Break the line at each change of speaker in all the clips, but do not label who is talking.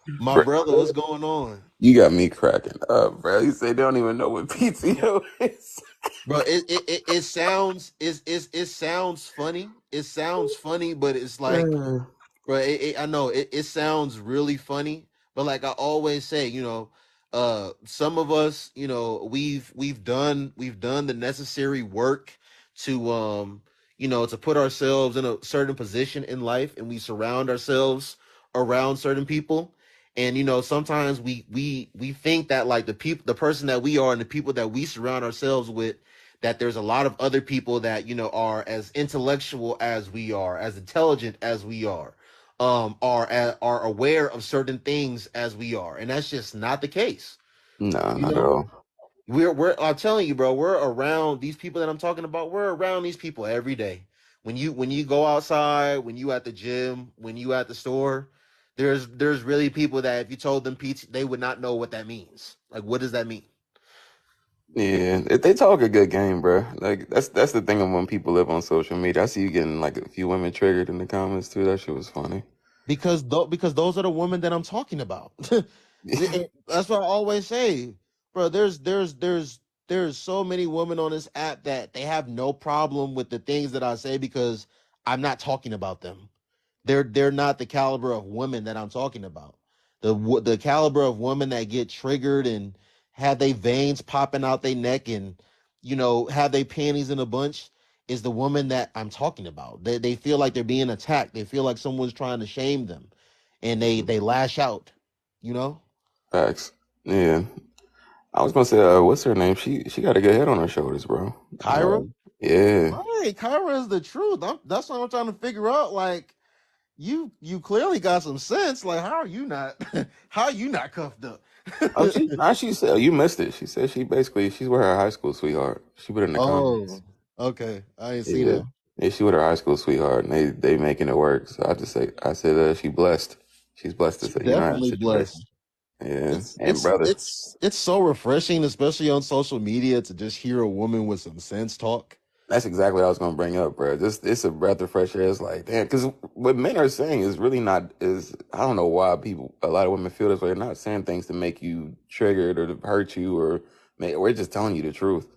My
Bro,
brother, what's going on?
you got me cracking up, bro. You say they don't even know what PTO is.
Bro, it sounds it sounds funny. It sounds funny, but it's like, bro, I know it sounds really funny, but like I always say, some of us, we've done the necessary work to to put ourselves in a certain position in life, and we surround ourselves around certain people. And sometimes we think that like the person that we are and the people that we surround ourselves with, that there's a lot of other people that are as intellectual as we are, as intelligent as we are aware of certain things as we are, and that's just not the case.
Nah,
You
not at
know,
all.
we're I'm telling you, bro, we're around these people that I'm talking about. We're around these people every day. When you go outside, when you at the gym, when you at the store, there's really people that if you told them PT, they would not know what that means. Like, what does that mean?
Yeah, if they talk a good game, bro. Like that's the thing of when people live on social media. I see you getting like a few women triggered in the comments too. That shit was funny.
Because those are the women that I'm talking about. That's what I always say, bro. There's so many women on this app that they have no problem with the things that I say because I'm not talking about them. They're not the caliber of women that I'm talking about. The caliber of women that get triggered and have they veins popping out their neck and have they panties in a bunch is the woman that I'm talking about. They feel like they're being attacked. They feel like someone's trying to shame them, and they lash out. You know,
Facts. Yeah. I was gonna say, what's her name? She got a good head on her shoulders, bro.
Kyra.
Yeah.
Right, Kyra is the truth. That's what I'm trying to figure out. Like, you clearly got some sense. Like, how are you not how are you not cuffed up?
Oh, she said you missed it. She said she's with her high school sweetheart. She put it in the comments.
Oh, okay. I didn't see
Yeah.
that.
Yeah, she with her high school sweetheart, and they making it work. So I said she blessed. She's blessed to
She's
say in that
definitely
situation.
blessed.
Yeah,
It's
and
it's
brother,
it's it's so refreshing, especially on social media, to just hear a woman with some sense talk.
that's exactly what I was gonna bring up, bro. Just it's a breath of fresh air. It's like damn, because what men are saying is really not is I don't know why a lot of women feel this way. They're not saying things to make you triggered or to hurt you or we're just telling you the truth.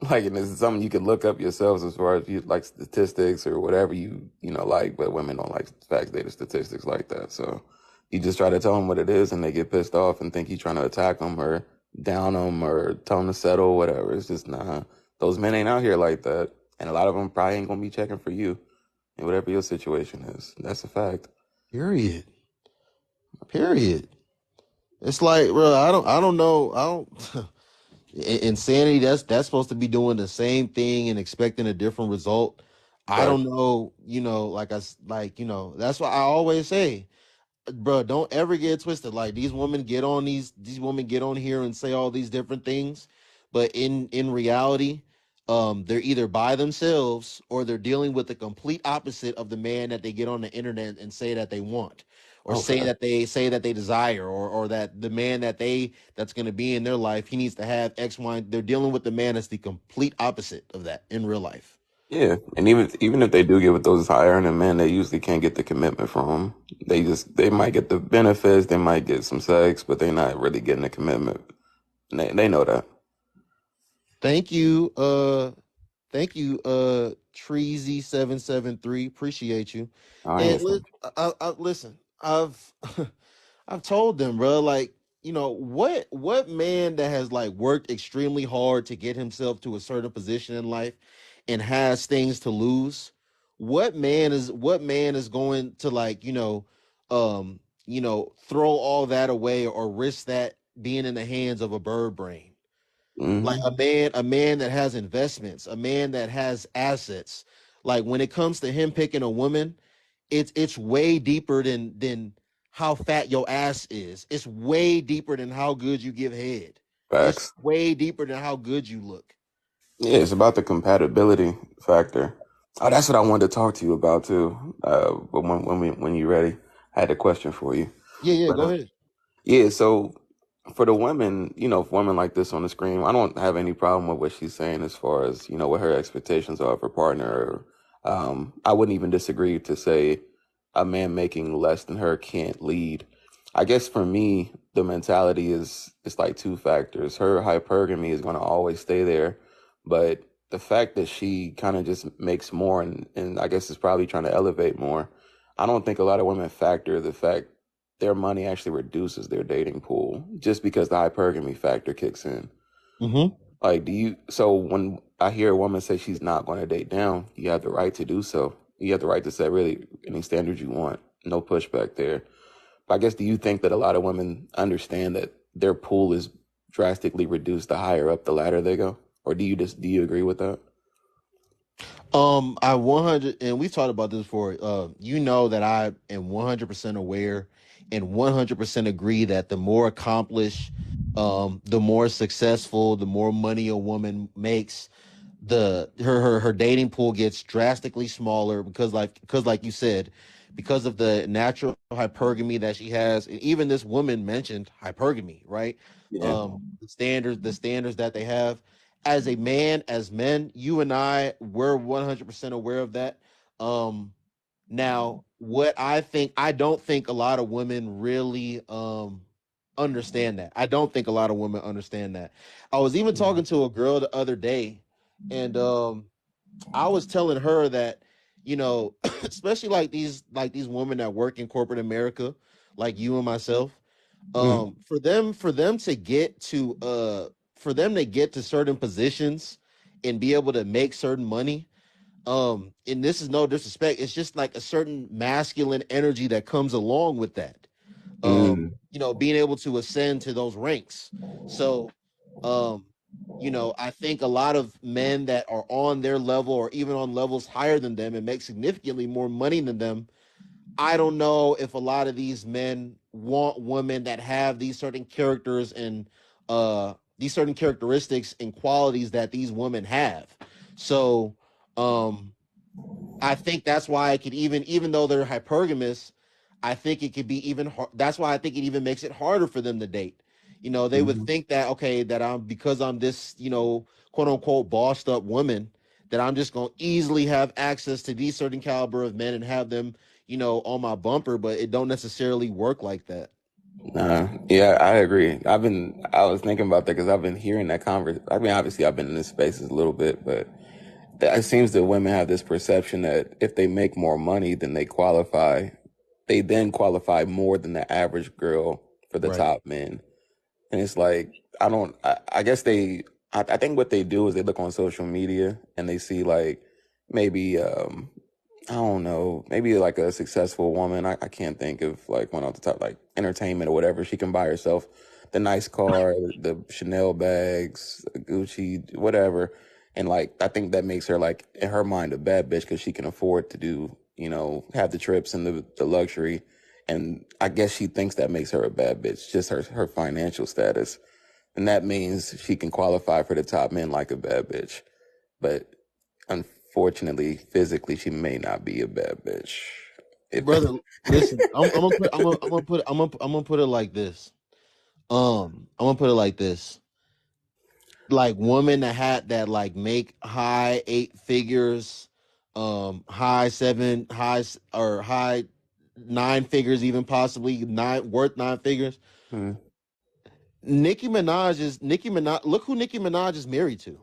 Like, and this is something you can look up yourselves as far as you like statistics or whatever like, but women don't like facts, data, statistics like that. So you just try to tell them what it is, and they get pissed off and think you're trying to attack them or down them or tell them to settle, whatever. It's just nah. Those men ain't out here like that, and a lot of them probably ain't gonna be checking for you and whatever your situation is. That's a fact.
Period. Period. It's like, bro, I don't know. I don't insanity. That's supposed to be doing the same thing and expecting a different result. I
Fact.
don't know. That's why I always say, bro, don't ever get twisted. Like, these women get on here and say all these different things, but in reality, they're either by themselves or they're dealing with the complete opposite of the man that they get on the internet and say that they want, or
Oh,
say that they desire, or that the man that's going to be in their life, he needs to have X, Y. They're dealing with the man that's the complete opposite of that in real life.
yeah, and even if they do get with those high earning men, they usually can't get the commitment from them. They might get the benefits, they might get some sex, but they're not really getting the commitment. And they know that.
Thank you. Thank you, Treezy773. Appreciate you.
I
And
ain't saying.
listen, I've I've told them, bro, like, what man that has like worked extremely hard to get himself to a certain position in life and has things to lose, what man is going to, like, throw all that away or risk that being in the hands of a bird brain? Like,
Hmm.
a man that has investments, a man that has assets. Like, when it comes to him picking a woman, it's way deeper than how fat your ass is. It's way deeper than how good you give head. It's
Facts.
way deeper than how good you look.
Yeah, it's about the compatibility factor. Oh, that's what I wanted to talk to you about too. But when you're ready, I had a question for you.
Yeah, yeah,
But
go ahead.
yeah, so for the women, women like this on the screen, I don't have any problem with what she's saying as far as, what her expectations are of her partner. I wouldn't even disagree to say a man making less than her can't lead. I guess for me, the mentality is it's like two factors. Her hypergamy is going to always stay there, but the fact that she kind of just makes more and I guess is probably trying to elevate more. I don't think a lot of women factor the fact their money actually reduces their dating pool just because the hypergamy factor kicks in.
Mm-hmm.
Like, so when I hear a woman say she's not going to date down, you have the right to do so. You have the right to set really any standards you want. No pushback there. I guess, do you think that a lot of women understand that their pool is drastically reduced the higher up the ladder they go? Or do you agree with that?
I 100, and we've talked about this before. You know that I am 100% aware and 100% agree that the more accomplished, the more successful, the more money a woman makes, her dating pool gets drastically smaller because like you said, because of the natural hypergamy that she has. And even this woman mentioned hypergamy, right?
Yeah.
The standards that they have. As a man, as men, you and I were 100% aware of that. Now, what I don't think a lot of women really understand that. I don't think a lot of women understand that. I was even talking to a girl the other day, and I was telling her that, especially like these women that work in corporate America, like you and myself,
Mm,
for them to get to certain positions and be able to make certain money, and this is no disrespect, it's just like a certain masculine energy that comes along with that,
mm,
being able to ascend to those ranks. So, um, I think a lot of men that are on their level or even on levels higher than them and make significantly more money than them, I don't know if a lot of these men want women that have these certain characters and these certain characteristics and qualities that these women have. So, um, I think that's why it could even though they're hypergamous, I think it could be even that's why I think it even makes it harder for them to date. They would
mhm.
think that, okay, that I'm because I'm this, quote unquote bossed up woman, that I'm just going to easily have access to these certain caliber of men and have them, on my bumper, but it don't necessarily work like that.
Yeah, I agree. I was thinking about that because I've been hearing that conversation. I mean, obviously, I've been in this spaces a little bit, but it seems that women have this perception that if they make more money than they qualify, they then qualify more than the average girl for the
Right.
top men. And it's like, I guess I think what they do is they look on social media and they see like maybe, I don't know, maybe like a successful woman. I can't think of like one off the top, like entertainment or whatever. She can buy herself the nice car, the Chanel bags, Gucci, whatever. And like, I think that makes her like, in her mind, a bad bitch because she can afford to do, have the trips and the luxury. And I guess she thinks that makes her a bad bitch, just her financial status. And that means she can qualify for the top men like a bad bitch. But unfortunately, physically, she may not be a bad bitch. If
Brother, listen, I'm gonna put it like this. I'm gonna put it like this. Like women that had that like make high eight figures, high seven, or high nine figures, even possibly nine figures.
Hmm.
Nicki Minaj. Look who Nicki Minaj is married to.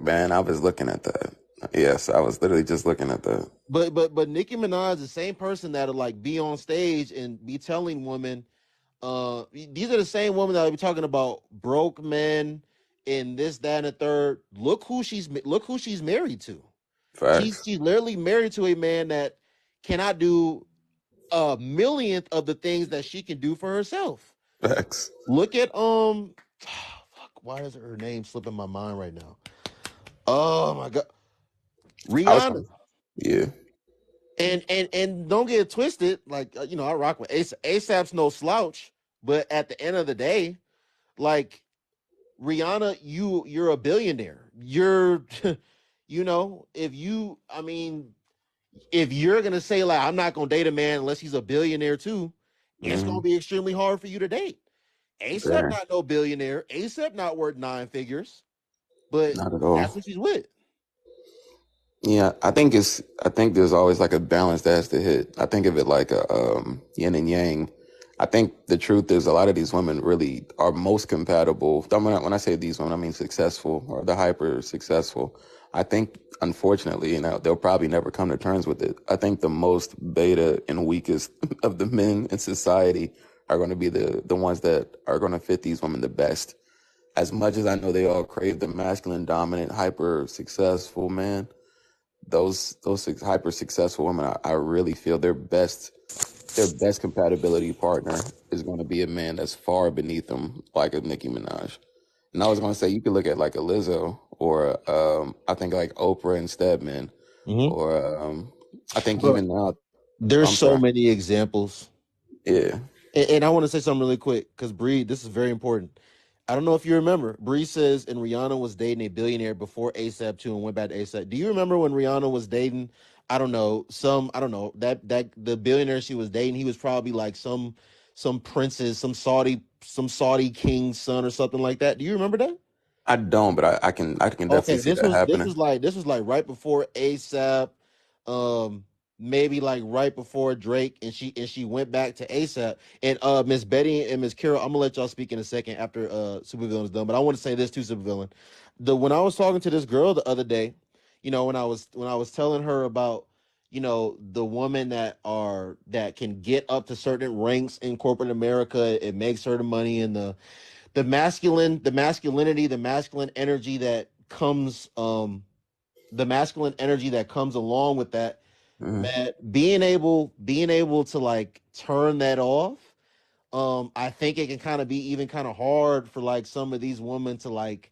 Man, I was looking at that. Yes, I was literally just looking at that.
But Nicki Minaj is the same person that'll like be on stage and be telling women, these are the same women that will be talking about broke men and this, that, and the third. Look who she's married to. She's
Facts.
she's literally married to a man that cannot do a millionth of the things that she can do for herself.
Facts.
Look at fuck, why is her name slipping my mind right now? Oh my god,
I was,
Rihanna.
yeah.
And don't get it twisted. Like, I rock with ASAP's no slouch, but at the end of the day, like Rihanna, you're a billionaire. You're, I mean, if you're gonna say like I'm not gonna date a man unless he's a billionaire too, it's
Hmm.
gonna be extremely hard for you to date. ASAP
Fair.
not no billionaire. ASAP not worth nine figures, but
Not at all.
that's what she's with.
Yeah, I think there's always like a balance that has to hit. I think of it like a yin and yang. I think the truth is a lot of these women really are most compatible. When I say these women, I mean successful or the hyper successful. I think, unfortunately, they'll probably never come to terms with it. I think the most beta and weakest of the men in society are going to be the ones that are going to fit these women the best. As much as I know they all crave the masculine, dominant, hyper successful man, those hyper successful women, I really feel their best compatibility partner is going to be a man that's far beneath them, like a Nicki Minaj. And I was going to say you could look at like a Lizzo or I think like Oprah and Stedman,
Hmm.
or I think
Bro,
even now.
there's
I'm
so
sorry.
many examples.
Yeah.
And I want to say something really quick because Bree, this is very important. I don't know if you remember. Bree says, and Rihanna was dating a billionaire before ASAP too, and went back to ASAP. Do you remember when Rihanna was dating? I don't know that the billionaire she was dating, he was probably like some princess, some Saudi king's son or something like that. Do you remember that?
I don't, but I can definitely
Okay,
see that happening.
this was like right before ASAP, um, maybe like right before Drake, and she went back to ASAP. And Miss Betty and Miss Carol, I'm gonna let y'all speak in a second after Supervillain is done. But I want to say this to Supervillain. When I was talking to this girl the other day, when I was telling her about the women that can get up to certain ranks in corporate America and make certain money, and the masculinity, the masculine energy that comes the masculine energy that comes along with that,
Hmm.
man, being able to like turn that off. I think it can kind of be even kind of hard for like some of these women to like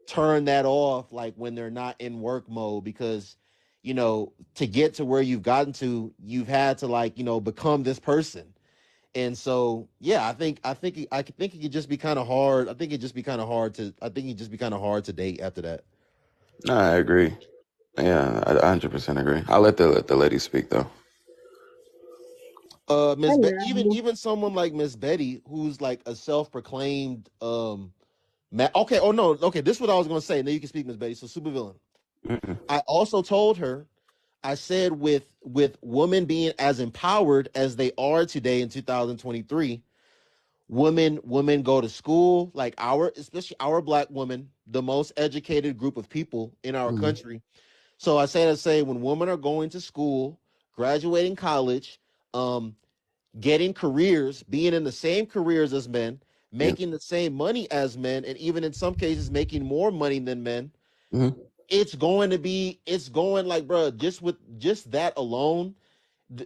turn that off like when they're not in work mode, because to get to where you've gotten to, you've had to like become this person. And so, yeah, I think it could just be kind of hard. I think it just be kind of hard to date after that.
No, I agree. Yeah, I 100% agree. I'll let the lady speak though.
Hello.
Even someone like Miss Betty, who's like a self-proclaimed okay, oh no, okay, this is what I was gonna say. And then you can speak, Miss Betty. So supervillain.
Hmm.
I also told her, I said with women being as empowered as they are today in 2023, women go to school, like especially our black women, the most educated group of people in our
Hmm.
country. So I say when women are going to school, graduating college, um getting careers, being in the same careers as men,
Yep.
making the same money as men, and even in some cases making more money than men,
Hmm.
it's going like, bro, just with just that alone,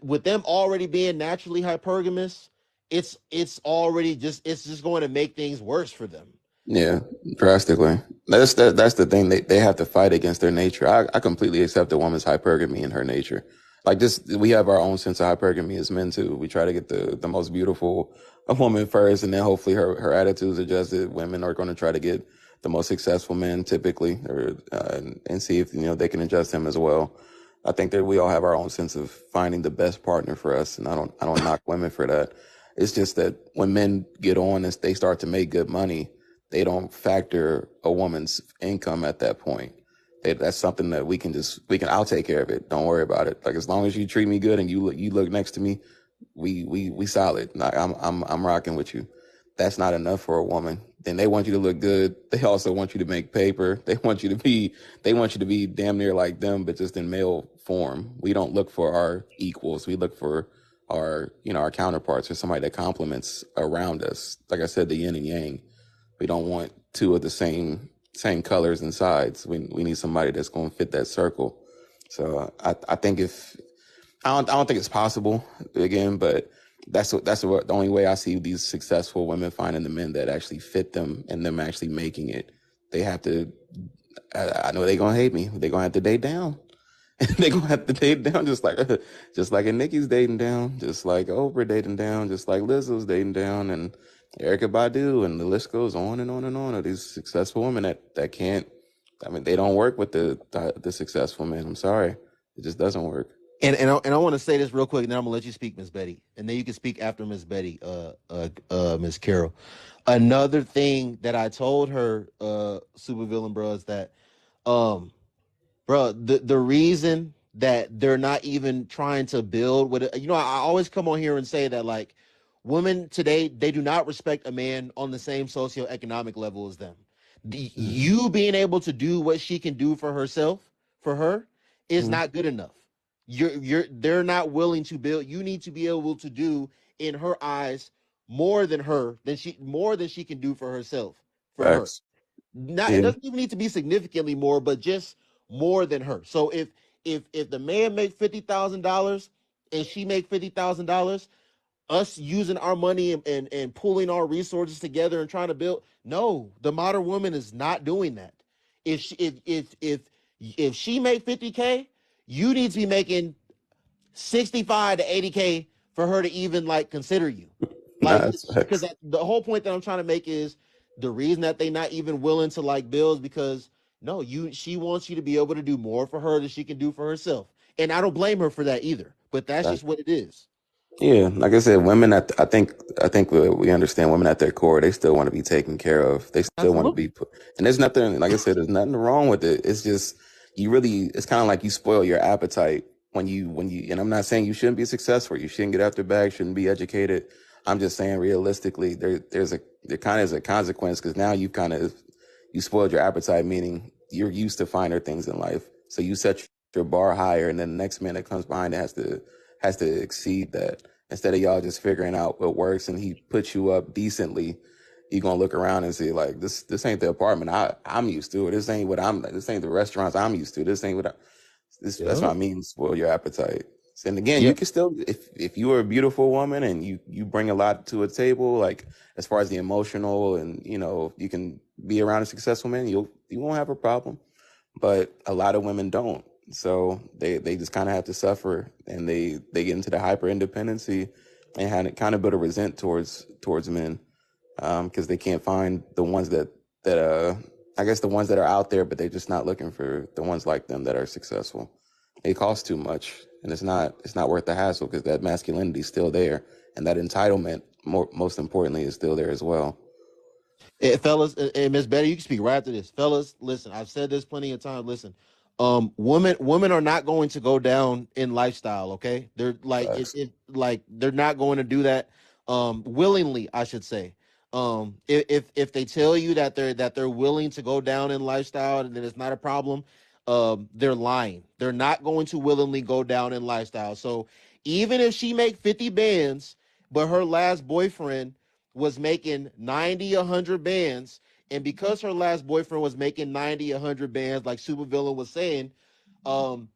with them already being naturally hypergamous, it's just going to make things worse for them.
Yeah, drastically. That's the thing. They have to fight against their nature. I completely accept a woman's hypergamy in her nature. Like just we have our own sense of hypergamy as men too. We try to get the most beautiful a woman first, and then hopefully her attitudes adjusted. Women are going to try to get the most successful men typically, or and see if they can adjust him as well. I think that we all have our own sense of finding the best partner for us, and I don't knock women for that. It's just that when men get on and they start to make good money, they don't factor a woman's income at that point. That's something that I'll take care of it. Don't worry about it. Like as long as you treat me good and you look next to me, we solid. Like I'm rocking with you. That's not enough for a woman. Then they want you to look good. They also want you to make paper. They want you to be damn near like them, but just in male form. We don't look for our equals. We look for our counterparts or somebody that complements around us. Like I said, the yin and yang. We don't want two of the same colors and sides. We need somebody that's going to fit that circle. So I think if I don't think it's possible again, but the only way I see these successful women finding the men that actually fit them and them actually making it. They have to. I know they're gonna hate me. They're gonna have to date down. They're gonna have to date down just like a Nicki's dating down, just like Oprah dating down, just like Lizzo's dating down, and Erica Badu, and the list goes on and on and on of these successful women that can't. I mean, they don't work with the successful men. I'm sorry, it just doesn't work.
And I want to say this real quick, and then I'm gonna let you speak, Miss Betty, and then you can speak after Miss Betty, Miss Carol. Another thing that I told her, supervillain bro, is that, um, bro, the reason that they're not even trying to build with it, I always come on here and say that like Women today, they do not respect a man on the same socioeconomic level as them.
Mm-hmm.
You being able to do what she can do for herself, for her, is
Mm-hmm.
not good enough. They're not willing to build. You need to be able to do in her eyes more than she can do for herself, for her.
Facts.
Not, it
Yeah.
doesn't even need to be significantly more, but just more than her. So if the man make $50,000 and she make $50,000, us using our money and pulling our resources together and trying to build, no, the modern woman is not doing that. If she make 50K, you need to be making 65 to 80K for her to even like consider you.
Nah,
Like,
that's
because
facts.
the whole point that I'm trying to make is the reason that they not even willing to like build is because no, she wants you to be able to do more for her than she can do for herself. And I don't blame her for that either. But that's just what it is.
Yeah, like I said, women. I think we understand women at their core. They still want to be taken care of. They still want to
Absolutely.
be put. And there's nothing. Like I said, there's nothing wrong with it. It's just you really. It's kind of like you spoil your appetite when you. And I'm not saying you shouldn't be successful. You shouldn't get after bags. Shouldn't be educated. I'm just saying realistically, there kind of is a consequence because now you spoiled your appetite. Meaning you're used to finer things in life, so you set your bar higher, and then the next man that comes behind it has to exceed that. Instead of y'all just figuring out what works and he puts you up decently, you gonna look around and see like this ain't the apartment I'm used to, or this ain't the restaurants I'm used to. This ain't what that's what I
Yep.
mean, spoil your appetite. And again, you
Yep.
can still if you are a beautiful woman and you bring a lot to a table, like as far as the emotional and you can be around a successful man, you won't have a problem. But a lot of women don't. So they just kind of have to suffer, and they get into the hyper independency and kind of build a resent towards men because they can't find the ones that I guess the ones that are out there, but they're just not looking for the ones like them that are successful. It costs too much, and it's not worth the hassle because that masculinity is still there, and that entitlement, most importantly, is still there as well.
Fellas, and Miss Betty, you can speak right after this. Fellas, listen, I've said this plenty of times. Listen, women are not going to go down in lifestyle. Okay, they're like
Facts.
like they're not going to do that willingly, I should say. If they tell you that they're willing to go down in lifestyle and then it's not a problem, they're lying. They're not going to willingly go down in lifestyle. So even if she make 50 bands, but her last boyfriend was making 90, 100 bands. And because her last boyfriend was making 90, 100 bands, like Supervillain was saying,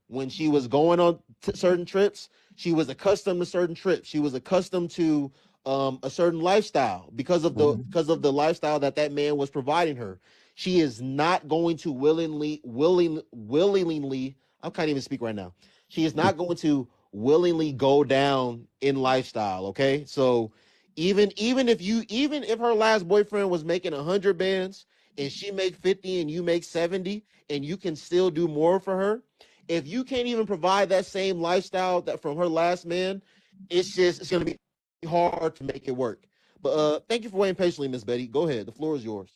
when she was going on certain trips, she was accustomed to certain trips. She was accustomed to a certain lifestyle
Mhm.
because of the lifestyle that man was providing her. She is not going to willingly. I can't even speak right now. She is not going to willingly go down in lifestyle. Okay, so even if her last boyfriend was making 100 bands and she make 50 and you make 70 and you can still do more for her, if you can't even provide that same lifestyle that from her last man, it's gonna be hard to make it work. But thank you for waiting patiently, Miss Betty. Go ahead. The floor is yours.